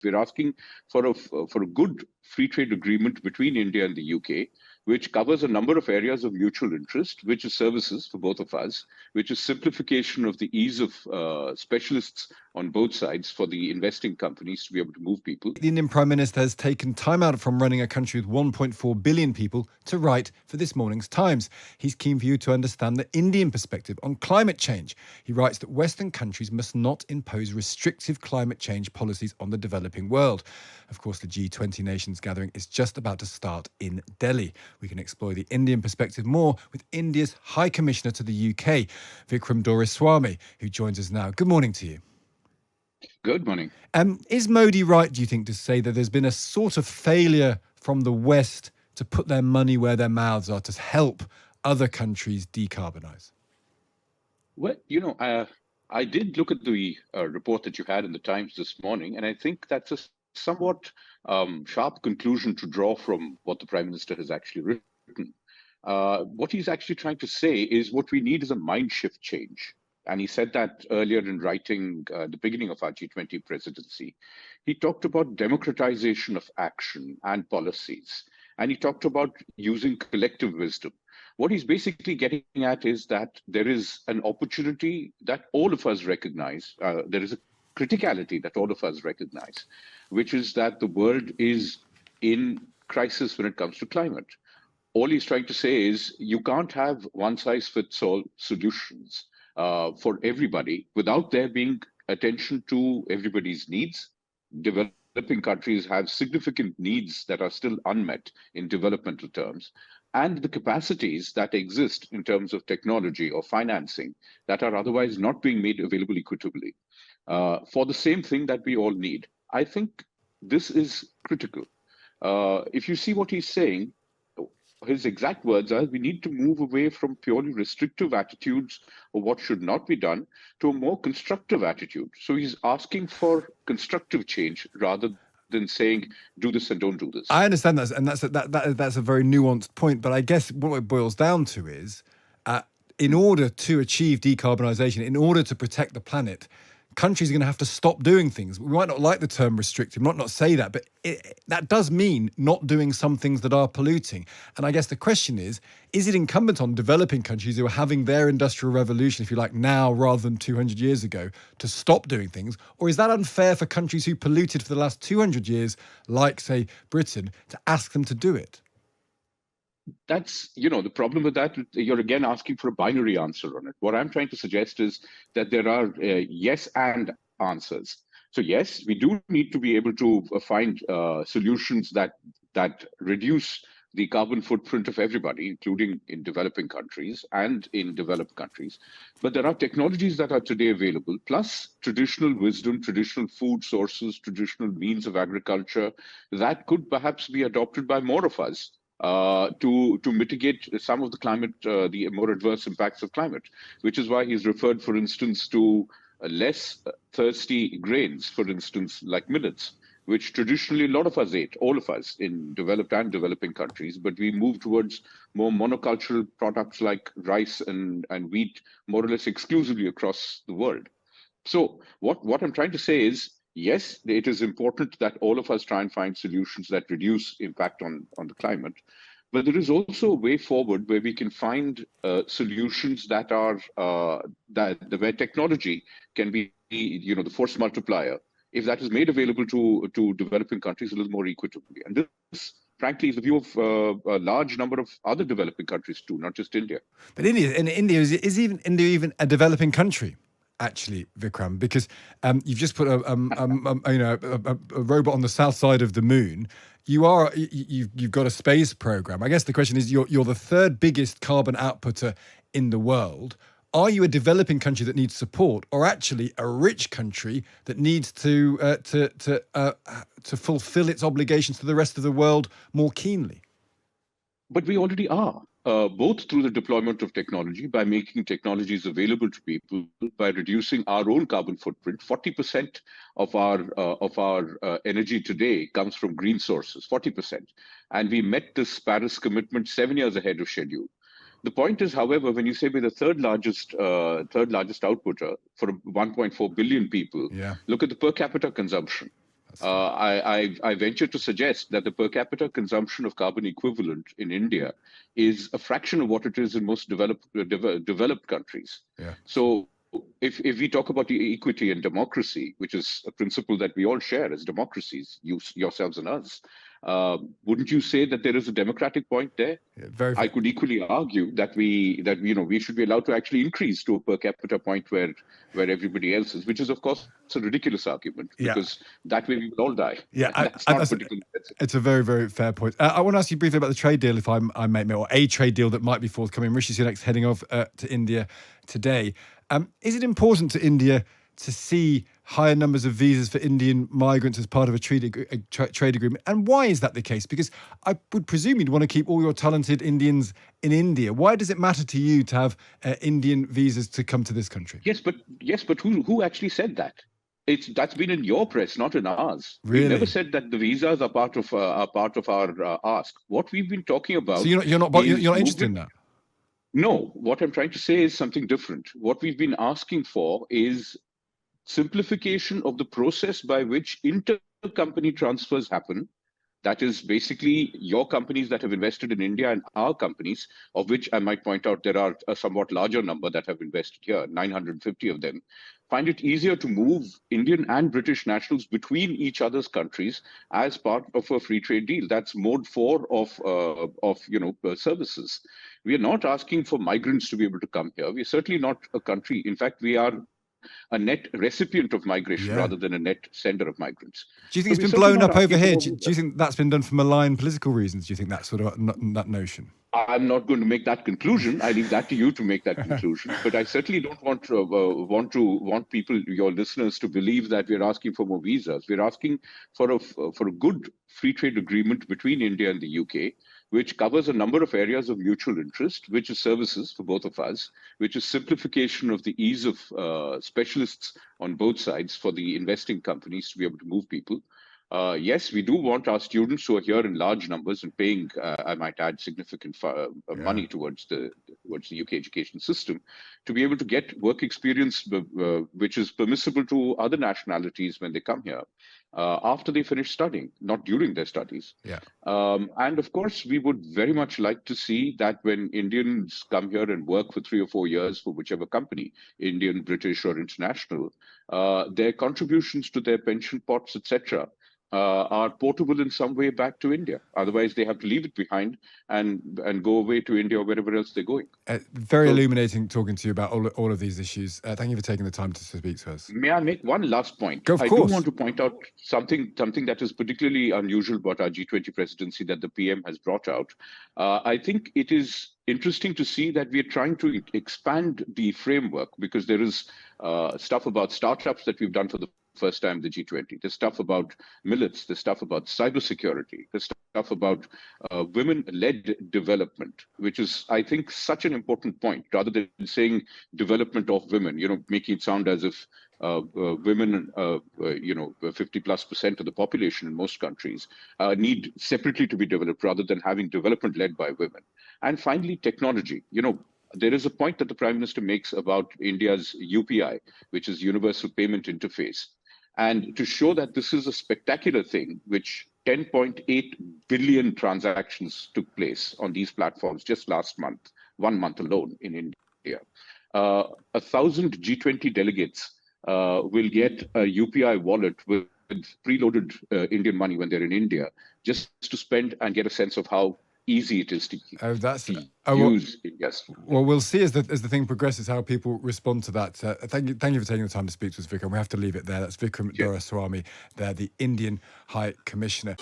We're asking for a good free trade agreement between India and the UK, which covers a number of areas of mutual interest, which is services for both of us, which is simplification of the ease of specialists on both sides for the investing companies to be able to move people. The Indian Prime Minister has taken time out from running a country with 1.4 billion people to write for this morning's Times. He's keen for you to understand the Indian perspective on climate change. He writes that Western countries must not impose restrictive climate change policies on the developing world. Of course, the G20 nations gathering is just about to start in Delhi. We can explore the Indian perspective more with India's High Commissioner to the UK, Vikram Doriaswami, who joins us now. Good morning to you. Good morning. Is Modi right, do you think, to say that there's been a sort of failure from the West to put their money where their mouths are to help other countries decarbonise? Well, I did look at the report that you had in the Times this morning, and I think that's a somewhat sharp conclusion to draw from what the Prime Minister has actually written. What he's actually trying to say is what we need is a mind shift change. And he said that earlier in writing the beginning of our G20 presidency. He talked about democratization of action and policies. And he talked about using collective wisdom. What he's basically getting at is that there is an opportunity that all of us recognize. There is a criticality that all of us recognize, which is that the world is in crisis when it comes to climate. All he's trying to say is you can't have one-size-fits-all solutions for everybody without there being attention to everybody's needs. Developing countries have significant needs that are still unmet in developmental terms, and the capacities that exist in terms of technology or financing that are otherwise not being made available equitably for the same thing that we all need. I think this is critical. If you see what he's saying, his exact words are, we need to move away from purely restrictive attitudes of what should not be done to a more constructive attitude. So he's asking for constructive change rather than saying, do this and don't do this. I understand that, and that's a very nuanced point. But I guess what it boils down to is, in order to achieve decarbonisation, in order to protect the planet, countries are going to have to stop doing things. We might not like the term restrictive, not say that, but that does mean not doing some things that are polluting. And I guess the question is it incumbent on developing countries who are having their industrial revolution, if you like, now rather than 200 years ago, to stop doing things? Or is that unfair for countries who polluted for the last 200 years, like, say, Britain, to ask them to do it? That's, the problem with that, you're again asking for a binary answer on it. What I'm trying to suggest is that there are yes and answers. So yes, we do need to be able to find solutions that reduce the carbon footprint of everybody, including in developing countries and in developed countries. But there are technologies that are today available, plus traditional wisdom, traditional food sources, traditional means of agriculture that could perhaps be adopted by more of us. To mitigate some of the climate, the more adverse impacts of climate, which is why he's referred, for instance, to less thirsty grains, for instance, like millets, which traditionally a lot of us ate, all of us in developed and developing countries, but we moved towards more monocultural products like rice and wheat, more or less exclusively across the world. So what I'm trying to say is, yes, it is important that all of us try and find solutions that reduce impact on the climate. But there is also a way forward where we can find solutions that are where technology can be, the force multiplier, if that is made available to developing countries a little more equitably. And this, frankly, is the view of a large number of other developing countries too, not just India. But is India even a developing country? Actually, Vikram, because you've just put a robot on the south side of the moon. You've got a space program. I guess the question is, you're the third biggest carbon outputter in the world. Are you a developing country that needs support, or actually a rich country that needs to fulfill its obligations to the rest of the world more keenly? But we already are. Both through the deployment of technology, by making technologies available to people, by reducing our own carbon footprint. 40% of our energy today comes from green sources, 40%. And we met this Paris commitment 7 years ahead of schedule. The point is, however, when you say we're the third largest outputter for 1.4 billion people, look at the per capita consumption. I venture to suggest that the per capita consumption of carbon equivalent in India is a fraction of what it is in most developed countries. Yeah. So if we talk about equity and democracy, which is a principle that we all share as democracies, yourselves and us, wouldn't you say that there is a democratic point there? Yeah, very. I could equally argue that we should be allowed to actually increase to a per capita point where everybody else is, which is of course a ridiculous argument, Yeah. because that way we will all die. Yeah, That's not particularly sensible. it's a very, very fair point. I want to ask you briefly about the trade deal, if I may, or a trade deal that might be forthcoming. Rishi Sunak's heading off to India today. Is it important to India to see higher numbers of visas for Indian migrants as part of a trade agreement? And why is that the case? Because I would presume you'd want to keep all your talented Indians in India. Why does it matter to you to have Indian visas to come to this country? Yes, but who actually said that? That's been in your press, not in ours. Really? We never said that the visas are part of our ask. What we've been talking about. So you're not interested in that? No, what I'm trying to say is something different. What we've been asking for is simplification of the process by which inter-company transfers happen. That is basically your companies that have invested in India and our companies, of which I might point out there are a somewhat larger number that have invested here, 950 of them, find it easier to move Indian and British nationals between each other's countries as part of a free trade deal. That's mode 4 of services. We are not asking for migrants to be able to come here. We're certainly not a country. In fact, we are a net recipient of migration rather than a net sender of migrants. Do you think it's been blown up over here? Do you think that's been done for malign political reasons? Do you think that sort of that notion? I'm not going to make that conclusion. I leave that to you to make that conclusion. But I certainly don't want people, your listeners, to believe that we're asking for more visas. We're asking for a good free trade agreement between India and the UK, which covers a number of areas of mutual interest, which is services for both of us, which is simplification of the ease of specialists on both sides for the investing companies to be able to move people. Yes, we do want our students who are here in large numbers and paying, I might add, significant money towards the UK education system to be able to get work experience, which is permissible to other nationalities when they come here after they finish studying, not during their studies. Yeah. And of course, we would very much like to see that when Indians come here and work for 3 or 4 years for whichever company, Indian, British, or international, their contributions to their pension pots, etc., are portable in some way back to India. Otherwise, they have to leave it behind and go away to India or wherever else they're going. Very illuminating talking to you about all of these issues. Thank you for taking the time to speak to us. May I make one last point? Of course. I do want to point out something that is particularly unusual about our G20 presidency that the PM has brought out. I think it is interesting to see that we are trying to expand the framework, because there is stuff about startups that we've done for the first time, the G20. There's stuff about millets, there's stuff about cybersecurity, there's stuff about women-led development, which is, I think, such an important point, rather than saying development of women, making it sound as if women, 50+% of the population in most countries need separately to be developed rather than having development led by women. And finally, technology. There is a point that the Prime Minister makes about India's UPI, which is Universal Payment Interface. And to show that this is a spectacular thing, which 10.8 billion transactions took place on these platforms just last month, 1 month alone in India. 1,000 G20 delegates will get a UPI wallet with preloaded Indian money when they're in India, just to spend and get a sense of how easy it is to use. Yes. Well, we'll see as the thing progresses how people respond to that. Thank you for taking the time to speak to us, Vikram. We have to leave it there. That's Vikram Doriaswami, the Indian High Commissioner.